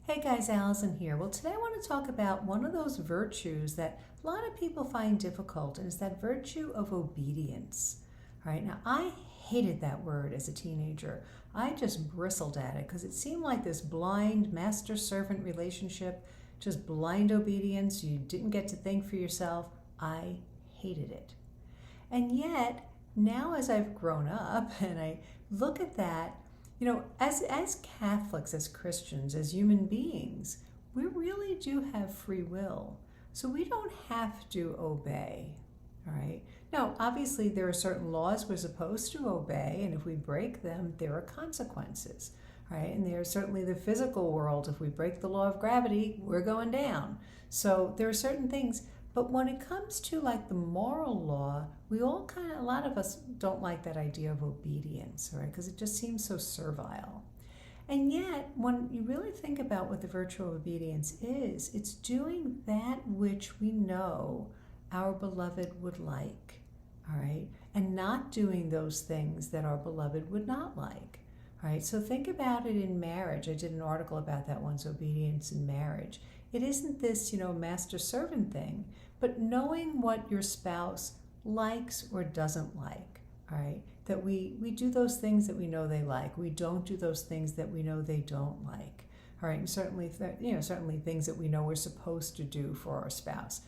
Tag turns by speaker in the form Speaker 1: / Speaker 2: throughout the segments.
Speaker 1: Hey guys, Allison here. Well, today I want to talk about one of those virtues that a lot of people find difficult, and it's that virtue of obedience. All right, now I hated that word as a teenager. I just bristled at it because it seemed like this blind master-servant relationship, just blind obedience. You didn't get to think for yourself. I hated it. And yet, now as I've grown up and I look at that, as Catholics, as Christians, as human beings, we really do have free will. So we don't have to obey, all right? Now, obviously, there are certain laws we're supposed to obey, and if we break them, there are consequences, right? And there's certainly the physical world. If we break the law of gravity, we're going down. So there are certain things. But when it comes to like the moral law, a lot of us don't like that idea of obedience, right? Because it just seems so servile. And yet, when you really think about what the virtue of obedience is, it's doing that which we know our beloved would like, all right? And not doing those things that our beloved would not like, all right? So think about it in marriage. I did an article about that once, obedience in marriage. It isn't this, master-servant thing, but knowing what your spouse likes or doesn't like, all right? That we do those things that we know they like. We don't do those things that we know they don't like, all right? And certainly things that we know we're supposed to do for our spouse.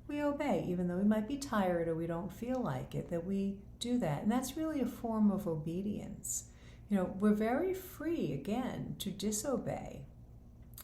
Speaker 1: We obey, even though we might be tired or we don't feel like it, that we do that. And that's really a form of obedience. We're very free, again, to disobey.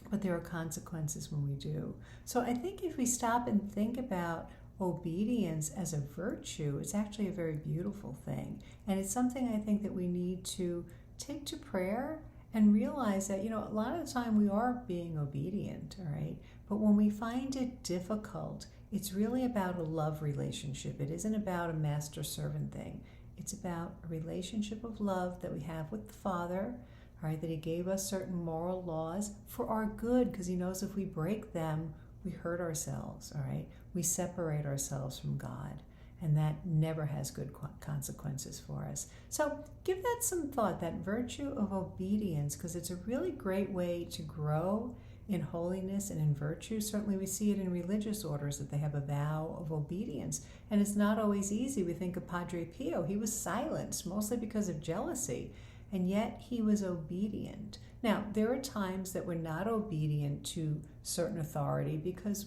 Speaker 1: But there are consequences when we do. So I think if we stop and think about obedience as a virtue, it's actually a very beautiful thing. And it's something I think that we need to take to prayer and realize that, a lot of the time we are being obedient, all right? But when we find it difficult, it's really about a love relationship. It isn't about a master-servant thing. It's about a relationship of love that we have with the Father, all right, that He gave us certain moral laws for our good, because He knows if we break them, we hurt ourselves, all right? We separate ourselves from God, and that never has good consequences for us. So give that some thought, that virtue of obedience, because it's a really great way to grow in holiness and in virtue. Certainly we see it in religious orders that they have a vow of obedience, and it's not always easy. We think of Padre Pio. He was silenced, mostly because of jealousy. And yet he was obedient. Now, there are times that we're not obedient to certain authority because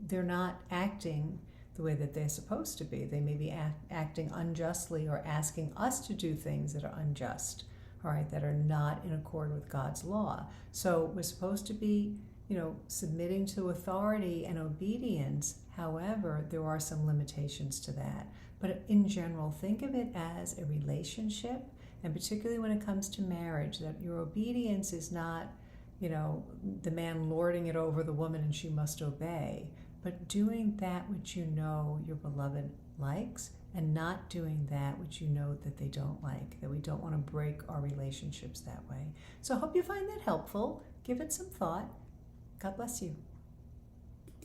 Speaker 1: they're not acting the way that they're supposed to be. They may be acting unjustly or asking us to do things that are unjust, all right, that are not in accord with God's law. So we're supposed to be, submitting to authority and obedience. However, there are some limitations to that. But in general, think of it as a relationship. And particularly when it comes to marriage, that your obedience is not, the man lording it over the woman and she must obey, but doing that which you know your beloved likes and not doing that which you know that they don't like, that we don't want to break our relationships that way. So I hope you find that helpful. Give it some thought. God bless you.